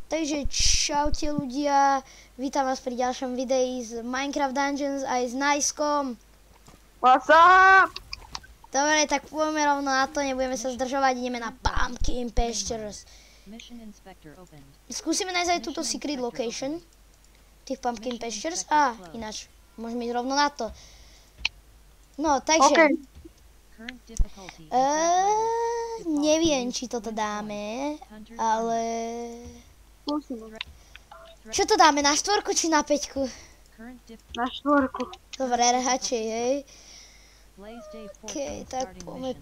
Takže čaute ľudia, vítam vás pri ďalšom videi z Minecraft Dungeons aj s Najskom. What's up? Dobre, tak poďme rovno na to, nebudeme sa zdržovať, ideme na Pumpkin Pastures. Skúsime nájsť aj túto secret location, tých Pumpkin Pastures. Ináč, môžeme ísť rovno na to. No, takže... neviem, či toto dáme, ale... Čo to dáme, na 4 či na 5? Na 4. Dobre, radšej, hej. Okej, tak poďme.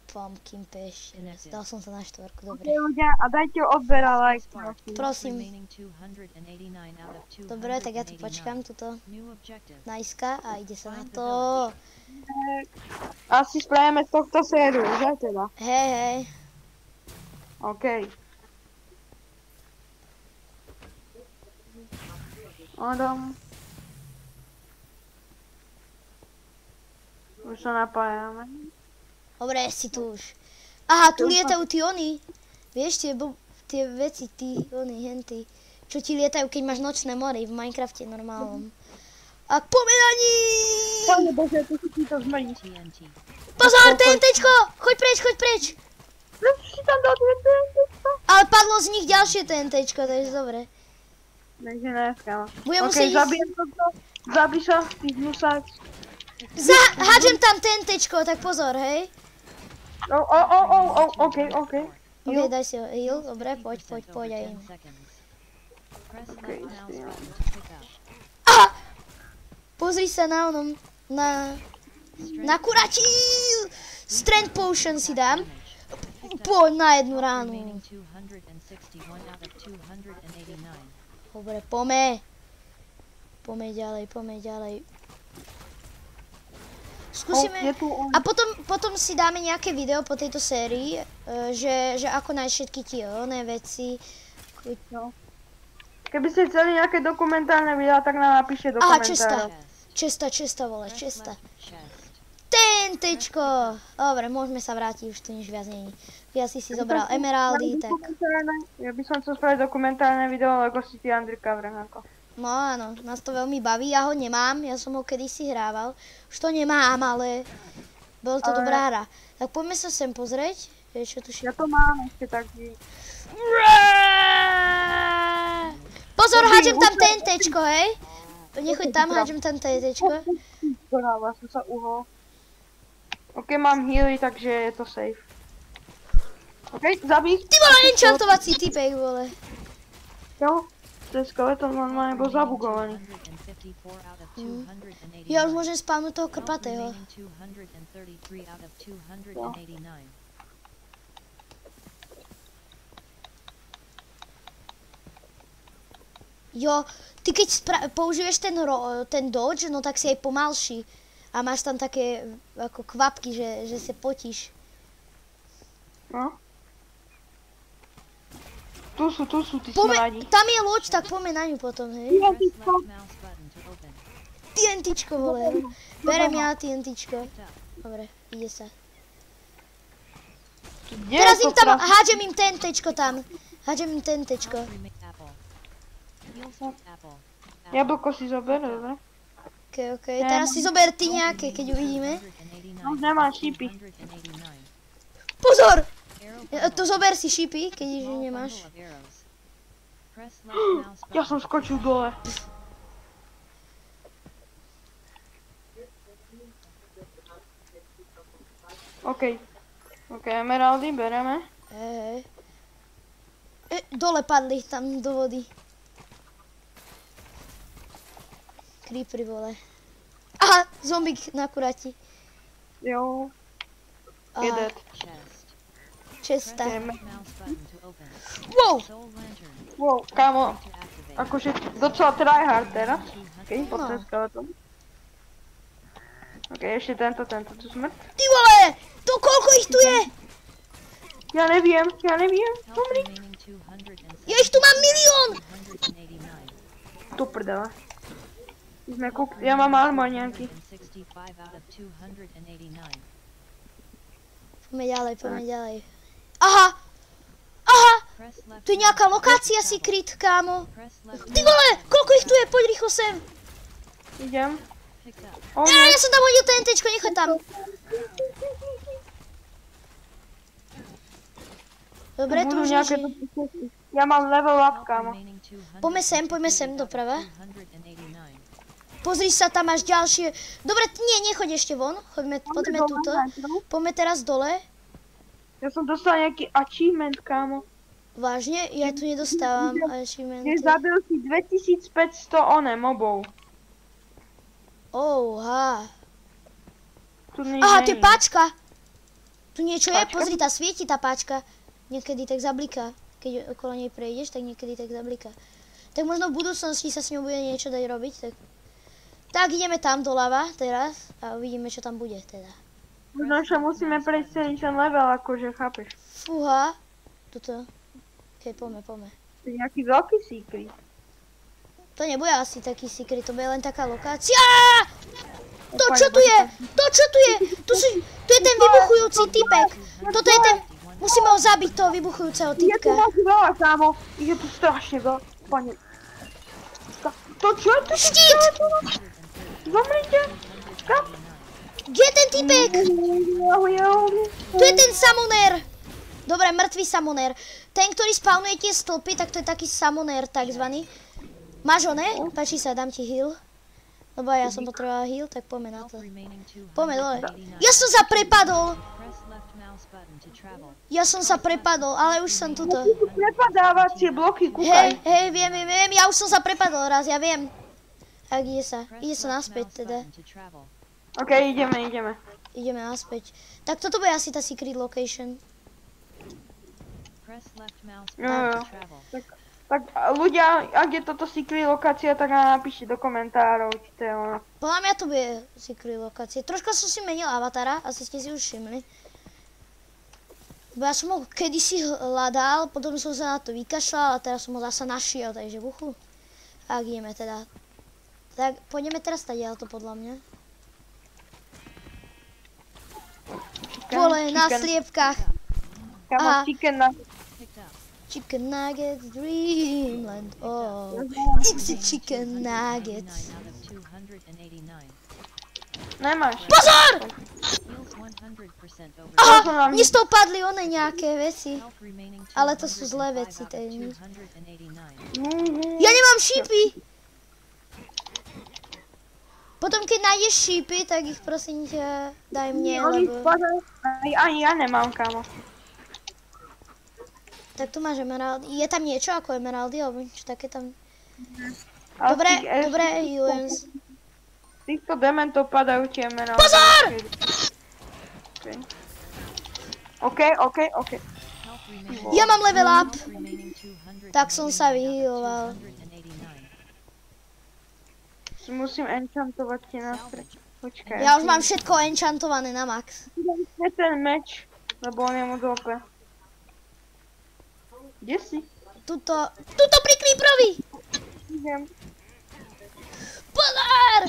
Pumpkin Pastures. Dal som sa na 4, dobre. Ľudia, a dajte odber a like. Prosím. Dobre, tak ja tu počkám, tuto Najska a ide sa na to. Asi spravíme z tohto sériu, že teda? Hej. OK. Adam. Už sa napájame. Dobre, si tu už. Aha, tu lietajú tí oni. Vieš, tie veci, henty. Čo ti lietajú, keď máš nočné mory v Minecrafte normálnom. A poďme na ní! Pane Bože, tu si to zmení. Pozor, TNTčko! Choď preč! Prečo si tam dal TNTčko? Ale padlo z nich ďalšie TNTčko, takže dobre. Takže neskama. Budem musieť ísť... zabijem toto. Zabij sa, vyhnúsať. Hádžem tam TNTčko, tak pozor, hej. OK. Ok, daj si ho heal, dobre, poď aj im. Aha! Pozri sa na onom, na kurati! Strength potion si dám. Poď na jednu ránu. Dobre, poďme. Poďme ďalej. Skúsime. A potom si dáme nejaké video po tejto sérii, že ako nájsť všetky tie oné veci. No. Keby ste chceli nejaké dokumentárne videá, tak nám napíšte do komentárov. Česta, vole, česta. TNTčko! Dobre, môžeme sa vrátiť, už tu nič viac není. Ja si zobral emeraldy, tak... Ja by som chcel spraviť dokumentárne video, Lego City Undercover, ako. No áno, nás to veľmi baví, ja ho nemám, ja som ho kedysi hrával. Už to nemám, ale... Bolo to dobrá hra. Tak poďme sa sem pozrieť. Vieš, čo tu ja to mám ešte taký... Pozor, hádžem tam TNTčko, hej? Nechoď tam, hádžem tam TNTčko. Ja som sa uhol. OK, mám healy, takže je to safe. OK, zabij. Ty vole, enchantovací typek, vole. Jo, to je skeleton normálne, bol zabugovaný. Ja už môžem spávnuť toho krpatého. Jo, ty keď použiješ ten dodge, no tak si aj pomalší. A máš tam také ako kvapky, že sa potíš. No. Tu sú, ty smradí. Tam je loď, tak poďme na ňu potom, hej. TNTčko, vole. Berem ja TNTčko. Dobre, ide sa. Teraz im tam, hádžem im TNTčko tam. Jablko si zober, dobre. OK. Teraz si zober ty nejaké, keď uvidíme. No, nemá šípy. Pozor! To zober si šípy, keď ich nemáš. Ja som skočil dole. OK, emeraldy bereme. Hej. Dole padli tam do vody. Creepery, vole. Aha, zombík na kurati. Jo. Je dead. Česta. Wow, kámo. Akože docela tryhard teraz. OK, poďme skeleton. OK, ešte tento tu smrť. Ty vole! To koľko ich tu je? Ja neviem. Pomri. Ja ich tu mám milión! Tu prdele. Ja mám armor nejaký. Poďme ďalej. Aha! Tu je nejaká lokácia secret, kámo. Ty vole, koľko ich tu je, poď rýchlo sem. Idem. Ja som tam hodil TNTčko, nechoď tam. Dobre, tu už neží. Ja mám level up, kámo. Poďme sem doprava. Pozri sa, tam máš ďalšie. Dobre, nie, nechoď ešte von. Poďme túto. Poďme teraz dole. Ja som dostal nejaký achievement, kámo. Vážne? Ja tu nedostávam achievementy. Zabil si 2500 mobov. Oha. Aha, to je páčka. Tu niečo je, pozri, tá svieti tá páčka. Niekedy tak zabliká. Keď okolo nej prejdeš, tak niekedy tak zabliká. Tak možno v budúcnosti sa s ňou bude niečo dať robiť. Tak ideme tam doľava teraz a uvidíme, čo tam bude teda. Možno sa musíme prejsť celý ten level, akože, chápeš? Fúha. Toto. Okej, poďme. To je nejaký veľký secret. To nebude asi taký secret, to bude len taká lokácia. To čo tu je? Tu je ten vybuchujúci typek. Toto je ten... Musíme ho zabiť, toho vybuchujúceho typka. Je tu máš veľa, kámo. Je tu strašne veľa. Pane. To čo je to? Štít! Zomrite. Kde je ten typek? Tu je ten summoner. Dobre, mŕtvý summoner. Ten, ktorý spawnuje tie stĺpy, tak to je taký summoner takzvaný. Máš ho, ne? Páči sa, dám ti heal. Lebo ja som potrebovala heal, tak poďme na to. Poďme dole. Ja som sa prepadol. Ale už som tuto. Prepadávacie bloky, kúkaj. Hej, viem, ja už som sa prepadol raz, ja viem. Tak ide sa naspäť teda. Ok, ideme. Ideme naspäť. Tak toto bude asi tá secret location. Jo. Tak ľudia, ak je toto secret lokácia, tak nám napíšte do komentárov, či to je ono. Podľa mňa to bude secret lokácia. Troška som si menil avatara, asi ste si už všimli. Bo ja som ho kedysi hľadal, potom som sa na to vykašľal a teraz som ho zasa našiel, takže vuchu. Tak ideme teda. Tak pôjdeme teraz tadiaľ to podľa mňa. Vole, na sliepkách. Kámo, Chicken nuggets, dreamland, oh, it's a chicken nuggets. Nemáš. Pozor! Aha, mne z toho padli one nejaké veci. Ale to sú zlé veci, to je nič. Ja nemám šípy! Potom keď nájdeš šípy, tak ich prosím ťa daj mne, lebo... Ani ja nemám, kámo. Tak tu máš emeraldy. Je tam niečo ako emeraldy, alebo niečo také tam? Dobre, healujem. Z týchto dementov padajú tie emeraldy. Pozor! OK. Ja mám level up. Tak som sa vyhealoval. Musím enchantovať tie nástroje. Počkaj. Ja už mám všetko enchantované na max. Kde ten meč? Lebo on je moc OP. Kde si? Tuto pri creeperovi! Idem. Pozor!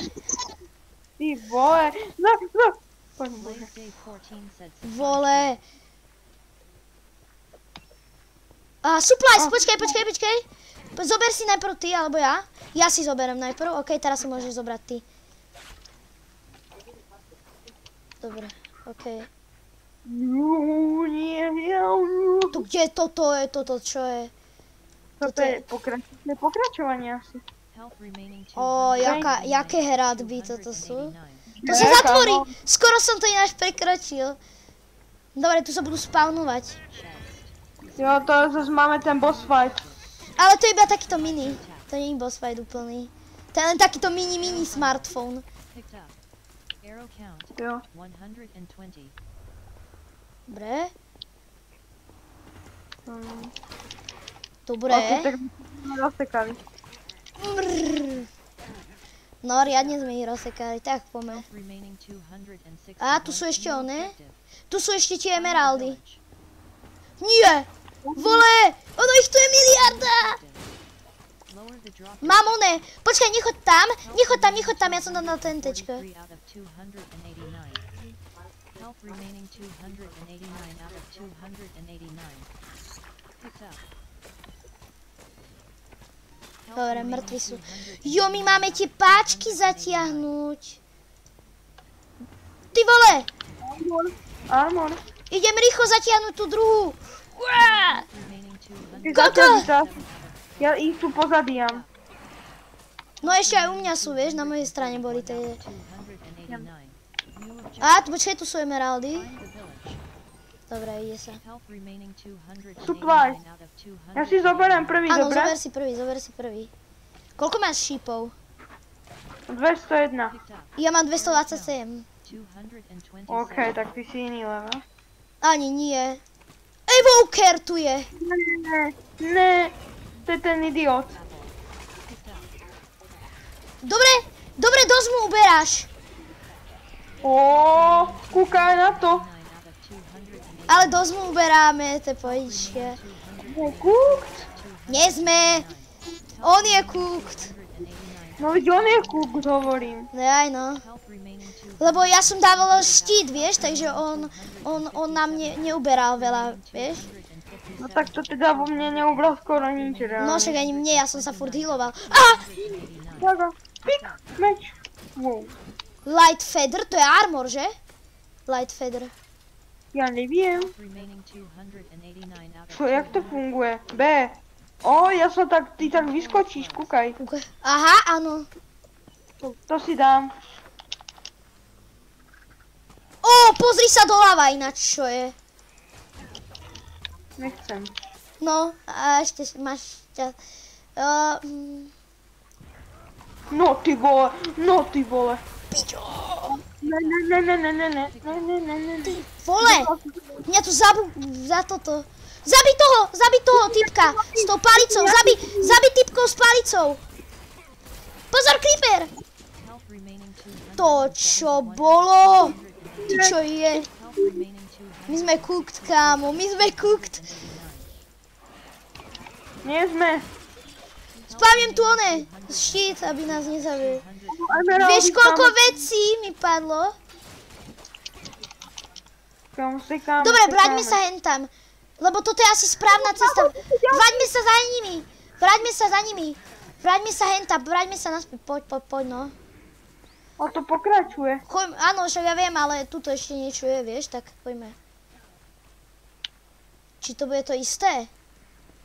Ty vole, no. Poď bože. Vole. Supplies, počkaj. Zober si najprv ty, alebo ja. Ja si zoberiem najprv, ok, teraz si môžeš zobrať ty. Dobre, ok. Tu kde je toto, čo je? Toto je pokračovanie asi. Jaké hradby toto sú? To sa zatvorí! Skoro som to ináč prekročil. Dobre, tu sa budú spawnovať. Jo, to zase máme ten boss fight. Ale to je iba takýto mini. To nie je boss fight úplný. To je len takýto mini smartphone. Jo. Dobre. Dobre. Ok, tak sme rozsekali. No, riadne sme ich rozsekali, tak poďme. Tu sú ešte one. Tu sú ešte tie emeraldy. Nie! Vole! Ono ich tu je miliarda! Mám one! Počkaj, nechoď tam, ja som tam dal TNTčko. Dobre, mŕtvi sú. Jo, my máme tie páčky zatiahnuť. Ty vole! Armor. Idem rýchlo zatiahnuť tú druhú. Uá! Koko! Ja ich tu pozabíjam. No ešte aj u mňa sú, vieš, na mojej strane boli tie. A, počkaj, tu sú emeraldy. Dobre, ide sa. Supplies. Ja si zoberiem prvý, Áno, dobre? zober si prvý. Koľko máš šípov? 201. Ja mám 227. OK, tak ty si iný level. Ani nie. Evoker tu je. Ne, to je ten idiot. Dobre, dosť mu uberáš. Kúkaj na to. Ale dosť mu uberáme, to je pohodičke. Cooked? Nie sme. On je cooked. No veď on je cooked, hovorím. Aj no. Lebo ja som dával štít, vieš, takže on nám neuberal veľa, vieš. No tak to teda vo mne neubral skoro nič, reálne. No však ani mne, ja som sa furt healoval. Aha! Daga, pik, meč. Wow. Light feather, to je armor, že? Light feather. Ja neviem. Čo, jak to funguje? B. Ja som tak, ty tak vyskočíš, kúkaj. Aha, áno. To si dám. Pozri sa doľava ináč, čo je. Nechcem. No, a ešte máš čas. No ty vole. Pičo. Ne. Ty vole, mňa tu za toto. Zabij toho typka s tou palicou, zabij typkov s palicou. Pozor, creeper. To čo bolo? Ty čo je? My sme cooked, kámo, my sme cooked. Nie sme. Spavím tu štít, aby nás nezabil. Vieš, koľko vecí mi padlo? Dobre, vráťme sa hentam. Lebo toto je asi správna cesta. Vráťme sa za nimi. Vráťme sa hentam, vráťme sa naspäť. Poď, no. A to pokračuje. Áno, však ja viem, ale tuto ešte niečo je, vieš, tak poďme. Či to bude to isté?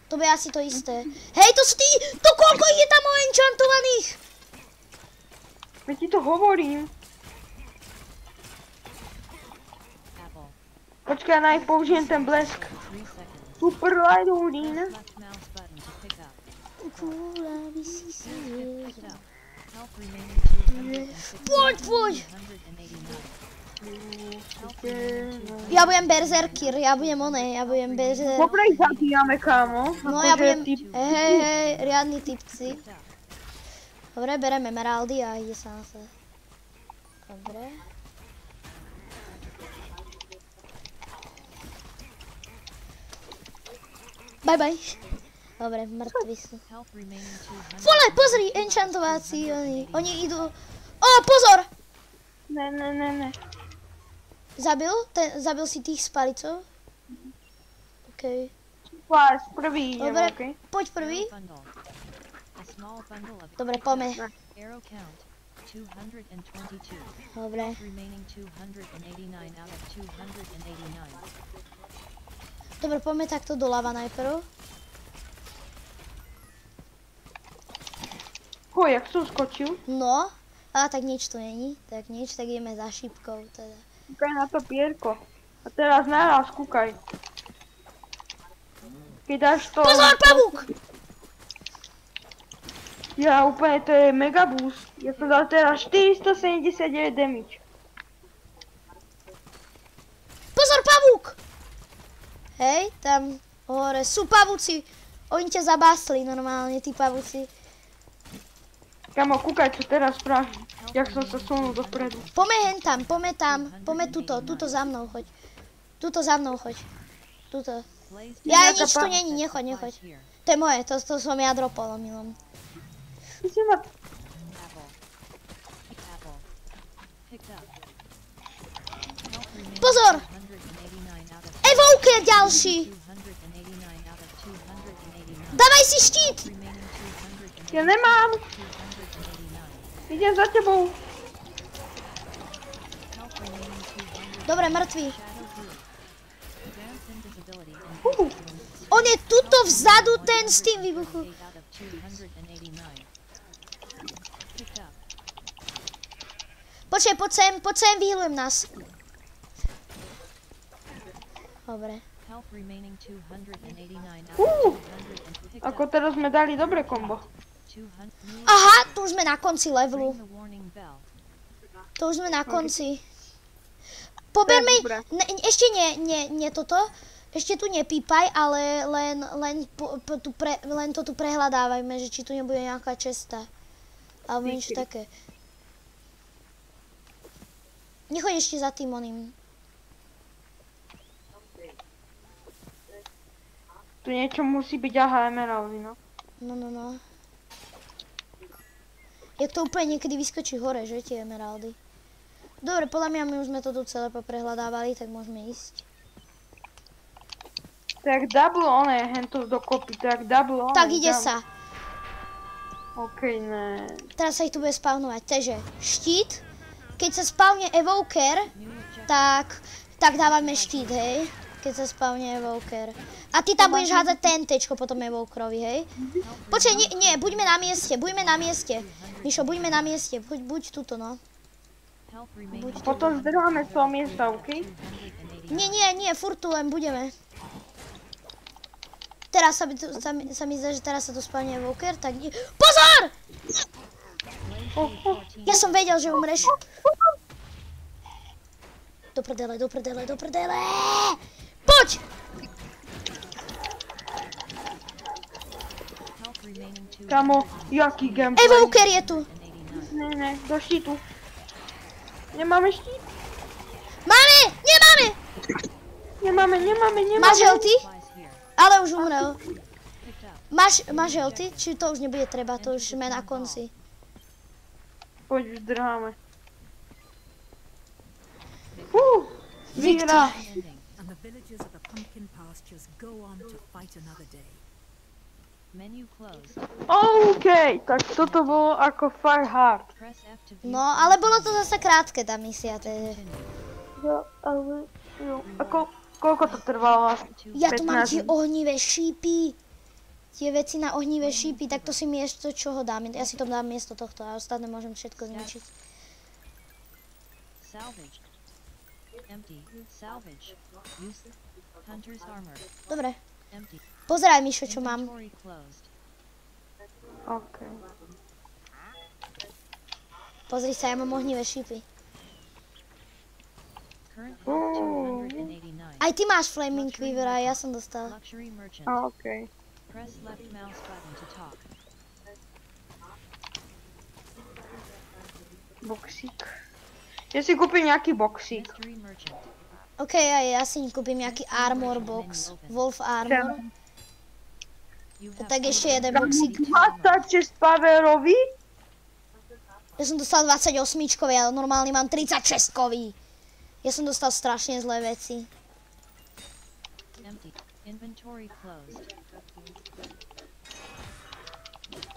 To bude asi to isté. Hej, to sú tí! To koľko ich je tam enchantovaných? Veď ti to hovorím. Počkaj, ja použijem ten blesk. Super light hodín. Poď! Ja budem berserker, ja budem berserker. Dobre ich zabíjame, kámo. No ja budem, hej, riadni typci. Dobre, bereme emeraldy a ide sa na to. Dobre. Bye. Dobre, mŕtvi sú. Vole, pozri, enchantováci, oni idú. Pozor! Ne. Zabil si tých s palicou? OK. Pás, prvý idem, dobre, okej? Poď prvý. Dobre, poďme. Dobre. Dobre, poďme takto doľava najprv. Jak som skočil? No, tak nič tu není. Tak ideme za šípkou teda. Kúkaj na to pierko. A teraz naraz kúkaj. Keď dáš to... Pozor, pavúk! Ja úplne, to je mega boost. Ja som dal teraz 479 damage. Pozor, pavúk! Hej, tam hore sú pavúci. Oni ťa zabásli normálne, tí pavúci. Kamo, kúkaj, čo teraz spravím. Jak som sa sunul dopredu. Poďme hentam, poďme tuto za mnou, choď. Tuto za mnou, choď. Tuto. Ja nič tu není, nechoď. To je moje, to som ja dropol omylom. Pozor! Evoker ďalší! Dávaj si štít! Ja nemám. Idem za tebou. Dobre, mŕtvý. On je tuto vzadu, ten s tým výbuchu. Počkaj, poď sem, vyhýlujem nás. Dobre. Ako teraz sme dali dobre kombo. Aha, tu už sme na konci levelu. Tu už sme na konci. Pober mi, ešte nie toto. Ešte tu nepípaj, ale len to tu prehľadávajme, že či tu nebude nejaká česta. Alebo niečo také. Nechoď ešte za tým oným. Tu niečo musí byť, aha, emeraldy, no. No. Jak to úplne niekedy vyskočí hore, že tie emeraldy. Dobre, podľa mňa my už sme to tu celé poprehľadávali, tak môžeme ísť. Tak double one, hento dokopy, tak double one. Tak ide sa. Okej, ne. Teraz sa ich tu bude spawnovať, takže štít. Keď sa spawne evoker, tak dávame štít, hej. Keď sa spawne evoker. A ty tam budeš hádzať TNTčko potom evokerovi, hej. Počkaj, nie, buďme na mieste. Mišo, buďme na mieste, buď tuto, no. Potom zdrháme z toho miesta, okej? Nie, furt tu len budeme. Teraz sa mi zdá, že teraz sa tu spawne evoker, tak nie. Pozor! Ja som vedel, že umreš. Do prdele. Poď! Kamo, jaký gameplay. Evoker je tu. Ne, do štítu. Nemáme štít? Máme! Nemáme! Nemáme. Máš helty? Ale už umrel. Máš helty? Či to už nebude treba, to už sme na konci. Poď, zdrháme. Vyhrá. OK, tak toto bolo ako Fire Hard. No, ale bolo to zase krátke tá misia, takže. Koľko to trvalo? Ja tu mám tie ohnivé šípy. Tie veci na ohnivé šípy, tak to si miesto čoho dám. Ja si to dám miesto tohto a ostatné môžem všetko zničiť. Dobre. Pozeraj, Mišo, čo mám. OK. Pozri sa, ja mám ohnivé šípy. Aj ty máš Flaming Quiver, aj ja som dostal. OK. Boxík. Ja si kúpim nejaký boxík. OK, ja si kúpim nejaký armor box. Wolf armor. Tak ešte jeden boxík. 26 powerový? Ja som dostal 28-čkový, ale normálne mám 36-kový. Ja som dostal strašne zlé veci.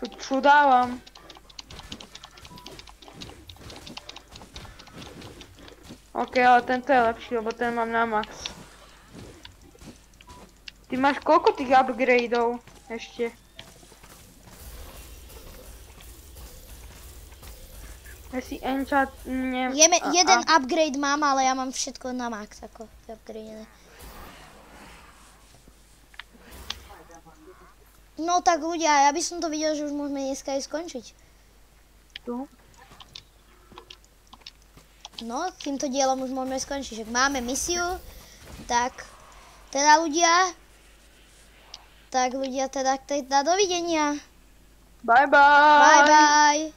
Tu čo dávam? OK, ale tento je lepší, lebo ten mám na max. Ty máš koľko tých upgradeov ešte? Ja si enchant... Jeden upgrade mám, ale ja mám všetko na max, ako upgradené. No tak ľudia, ja by som to videl, že už môžeme dneska aj skončiť. Tu? No, týmto dielom už môžeme skončiť, že máme misiu, tak teda ľudia, teda dovidenia. Bye bye. Bye bye.